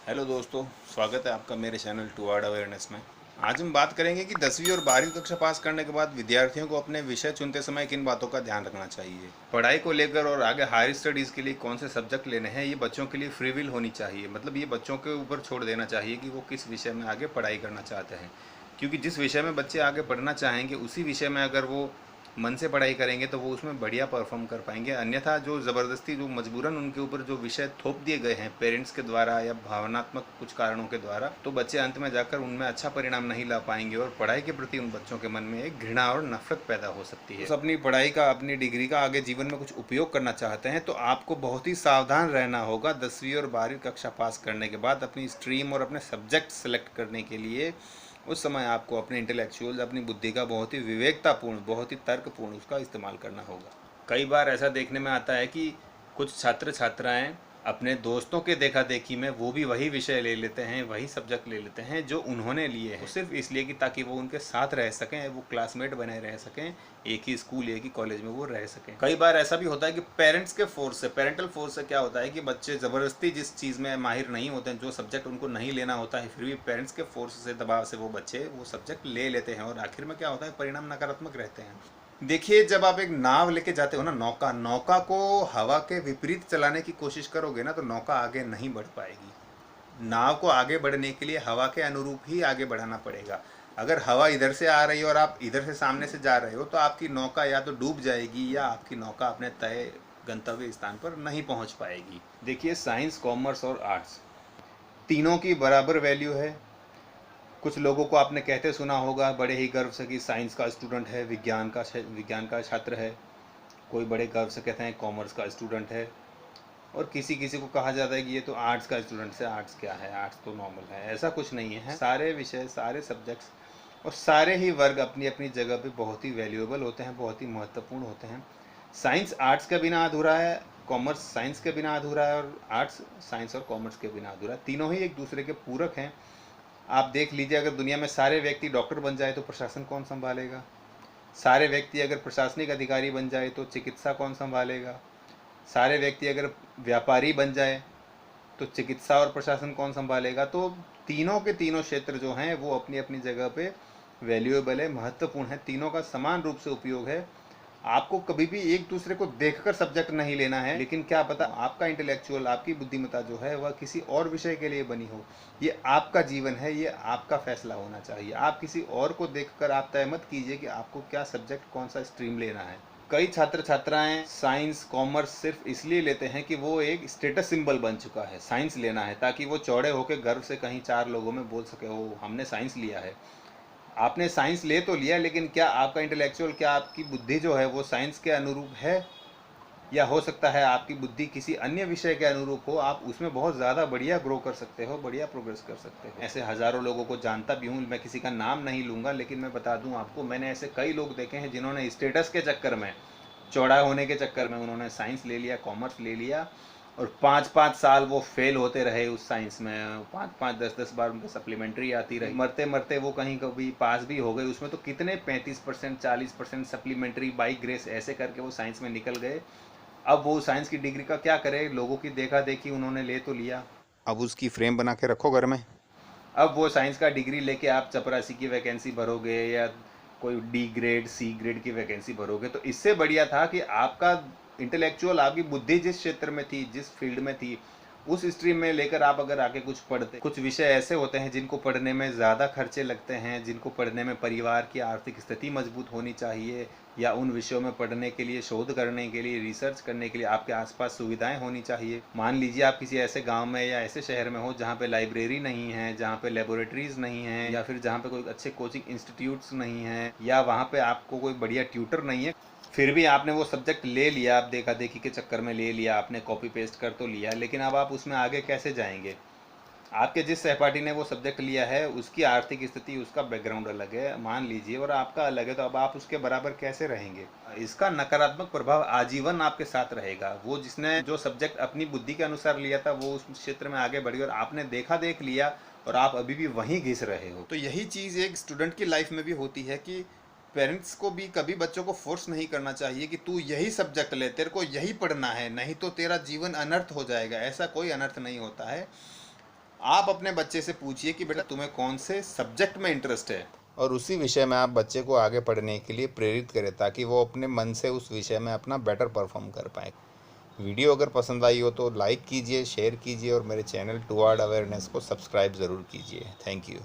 Hello दोस्तों, स्वागत है आपका मेरे चैनल टुवर्ड अवेयरनेस में। आज हम बात करेंगे कि 10वीं और 12वीं कक्षा पास करने के बाद विद्यार्थियों को अपने विषय चुनते समय किन बातों का ध्यान रखना चाहिए। पढ़ाई को लेकर और आगे हायर स्टडीज़ के लिए कौन से सब्जेक्ट लेने हैं, ये बच्चों के लिए फ्री विल होनी चाहिए। मतलब ये बच्चों के ऊपर छोड़ देना चाहिए कि वो किस विषय में आगे पढ़ाई करना चाहते हैं, क्योंकि जिस विषय में बच्चे आगे पढ़ना चाहेंगे उसी विषय में अगर वो मन से पढ़ाई करेंगे तो वो उसमें बढ़िया परफॉर्म कर पाएंगे। अन्यथा जो ज़बरदस्ती जो मजबूरन उनके ऊपर जो विषय थोप दिए गए हैं पेरेंट्स के द्वारा या भावनात्मक कुछ कारणों के द्वारा, तो बच्चे अंत में जाकर उनमें अच्छा परिणाम नहीं ला पाएंगे और पढ़ाई के प्रति उन बच्चों के मन में एक घृणा और नफरत पैदा हो सकती है। तो अपनी पढ़ाई का, अपनी डिग्री का आगे जीवन में कुछ उपयोग करना चाहते हैं तो आपको बहुत ही सावधान रहना होगा। 10वीं और 12वीं कक्षा पास करने के बाद अपनी स्ट्रीम और अपने सब्जेक्ट सेलेक्ट करने के लिए उस समय आपको अपने इंटेलेक्चुअल, अपनी बुद्धि का बहुत ही विवेकतापूर्ण, बहुत ही तर्कपूर्ण उसका इस्तेमाल करना होगा। कई बार ऐसा देखने में आता है कि कुछ छात्र छात्राएं अपने दोस्तों के देखा देखी में वो भी वही विषय ले लेते हैं, वही सब्जेक्ट ले लेते हैं जो उन्होंने लिए हैं, सिर्फ इसलिए कि ताकि वो उनके साथ रह सकें, वो क्लासमेट बने रह सकें, एक ही स्कूल एक ही कॉलेज में वो रह सकें। कई बार ऐसा भी होता है कि पेरेंट्स के फोर्स से, पेरेंटल फोर्स से क्या होता है कि बच्चे ज़बरदस्ती जिस चीज़ में माहिर नहीं होते हैं, जो सब्जेक्ट उनको नहीं लेना होता है, फिर भी पेरेंट्स के फोर्स से, दबाव से वो बच्चे वो सब्जेक्ट ले लेते हैं और आखिर में क्या होता है, परिणाम नकारात्मक रहते हैं। देखिए, जब आप एक नाव लेके जाते हो ना, नौका नौका को हवा के विपरीत चलाने की कोशिश करोगे ना तो नौका आगे नहीं बढ़ पाएगी। नाव को आगे बढ़ने के लिए हवा के अनुरूप ही आगे बढ़ाना पड़ेगा। अगर हवा इधर से आ रही है और आप इधर से सामने से जा रहे हो तो आपकी नौका या तो डूब जाएगी या आपकी नौका अपने तय गंतव्य स्थान पर नहीं पहुंच पाएगी। देखिए, साइंस, कॉमर्स और आर्ट्स तीनों की बराबर वैल्यू है। कुछ लोगों को आपने कहते सुना होगा बड़े ही गर्व से कि साइंस का स्टूडेंट है, विज्ञान का छात्र है। कोई बड़े गर्व से कहते हैं कॉमर्स का स्टूडेंट है, और किसी किसी को कहा जाता है कि ये तो आर्ट्स का स्टूडेंट है। आर्ट्स क्या है, आर्ट्स तो नॉर्मल है। ऐसा कुछ नहीं है। सारे विषय, सारे सब्जेक्ट्स और सारे ही वर्ग अपनी अपनी जगह पे बहुत ही वैल्यूएबल होते हैं, बहुत ही महत्वपूर्ण होते हैं। साइंस आर्ट्स के बिना अधूरा है, कॉमर्स साइंस के बिना अधूरा है, और आर्ट्स साइंस और कॉमर्स के बिना अधूरा है। तीनों ही एक दूसरे के पूरक हैं। आप देख लीजिए, अगर दुनिया में सारे व्यक्ति डॉक्टर बन जाए तो प्रशासन कौन संभालेगा? सारे व्यक्ति अगर प्रशासनिक अधिकारी बन जाए तो चिकित्सा कौन संभालेगा? सारे व्यक्ति अगर व्यापारी बन जाए तो चिकित्सा और प्रशासन कौन संभालेगा? तो तीनों के तीनों क्षेत्र जो हैं वो अपनी अपनी जगह पे वैल्यूएबल है, महत्वपूर्ण है। तीनों का समान रूप से उपयोग है। आपको कभी भी एक दूसरे को देखकर सब्जेक्ट नहीं लेना है, लेकिन क्या पता आपका इंटेलेक्चुअल, आपकी बुद्धिमत्ता जो है वह किसी और विषय के लिए बनी हो। ये आपका जीवन है, ये आपका फैसला होना चाहिए। आप किसी और को देखकर आप तय मत कीजिए कि आपको क्या सब्जेक्ट, कौन सा स्ट्रीम लेना है। कई छात्र छात्राएं साइंस, कॉमर्स सिर्फ इसलिए लेते हैं कि वो एक स्टेटस सिंबल बन चुका है। साइंस लेना है ताकि वो चौड़े होकर गर्व से कहीं चार लोगों में बोल सके, ओ हमने साइंस लिया है। आपने साइंस ले तो लिया, लेकिन क्या आपका इंटेलेक्चुअल, क्या आपकी बुद्धि जो है वो साइंस के अनुरूप है? या हो सकता है आपकी बुद्धि किसी अन्य विषय के अनुरूप हो, आप उसमें बहुत ज़्यादा बढ़िया ग्रो कर सकते हो, बढ़िया प्रोग्रेस कर सकते हो। ऐसे हज़ारों लोगों को जानता भी हूँ, मैं किसी का नाम नहीं लूँगा, लेकिन मैं बता दूँ आपको, मैंने ऐसे कई लोग देखे हैं जिन्होंने स्टेटस के चक्कर में, चौड़ा होने के चक्कर में उन्होंने साइंस ले लिया, कॉमर्स ले लिया, और 5-5 साल वो फेल होते रहे उस साइंस में। 5-5, 10-10 बार उनको सप्लीमेंट्री आती रही। मरते मरते वो कहीं कभी पास भी हो गए। उसमें तो कितने 35%, 40% सप्लीमेंट्री बाई ग्रेस ऐसे करके वो साइंस में निकल गए। अब वो साइंस की डिग्री का क्या करे? लोगों की देखा देखी उन्होंने ले तो लिया, अब उसकी फ्रेम बना के रखो घर में। अब वो साइंस का डिग्री लेके आप चपरासी की वैकेंसी भरोगे या कोई डी ग्रेड, सी ग्रेड की वैकेंसी भरोगे, तो इससे बढ़िया था कि आपका इंटेलेक्चुअल, आपकी बुद्धि जिस क्षेत्र में थी, जिस फील्ड में थी, उस स्ट्रीम में लेकर आप अगर आके कुछ पढ़ते। कुछ विषय ऐसे होते हैं जिनको पढ़ने में ज़्यादा खर्चे लगते हैं, जिनको पढ़ने में परिवार की आर्थिक स्थिति मजबूत होनी चाहिए, या उन विषयों में पढ़ने के लिए, शोध करने के लिए, रिसर्च करने के लिए आपके आसपास सुविधाएं होनी चाहिए। मान लीजिए आप किसी ऐसे गांव में या ऐसे शहर में हो जहां पे लाइब्रेरी नहीं है, जहां पे लेबोरेटरीज नहीं है, या फिर जहां पे कोई अच्छे कोचिंग इंस्टीट्यूट्स नहीं हैं, या वहां पे आपको कोई बढ़िया ट्यूटर नहीं है, फिर भी आपने वो सब्जेक्ट ले लिया, आप देखा देखी के चक्कर में ले लिया, आपने कॉपी पेस्ट कर तो लिया, लेकिन अब आप उसमें आगे कैसे जाएंगे? आपके जिस सहपाठी ने वो सब्जेक्ट लिया है उसकी आर्थिक स्थिति, उसका बैकग्राउंड अलग है मान लीजिए, और आपका अलग है, तो अब आप उसके बराबर कैसे रहेंगे? इसका नकारात्मक प्रभाव आजीवन आपके साथ रहेगा। वो जिसने जो सब्जेक्ट अपनी बुद्धि के अनुसार लिया था वो उस क्षेत्र में आगे बढ़ गया, और आपने देखा देख लिया और आप अभी भी वहीं घिस रहे हो। तो यही चीज़ एक स्टूडेंट की लाइफ में भी होती है कि पेरेंट्स को भी कभी बच्चों को फोर्स नहीं करना चाहिए कि तू यही सब्जेक्ट ले, तेरे को यही पढ़ना है, नहीं तो तेरा जीवन अनर्थ हो जाएगा। ऐसा कोई अनर्थ नहीं होता है। आप अपने बच्चे से पूछिए कि बेटा तुम्हें कौन से सब्जेक्ट में इंटरेस्ट है, और उसी विषय में आप बच्चे को आगे पढ़ने के लिए प्रेरित करें ताकि वो अपने मन से उस विषय में अपना बेटर परफॉर्म कर पाए। वीडियो अगर पसंद आई हो तो लाइक कीजिए, शेयर कीजिए और मेरे चैनल टुवर्ड अवेयरनेस को सब्सक्राइब ज़रूर कीजिए। Thank you.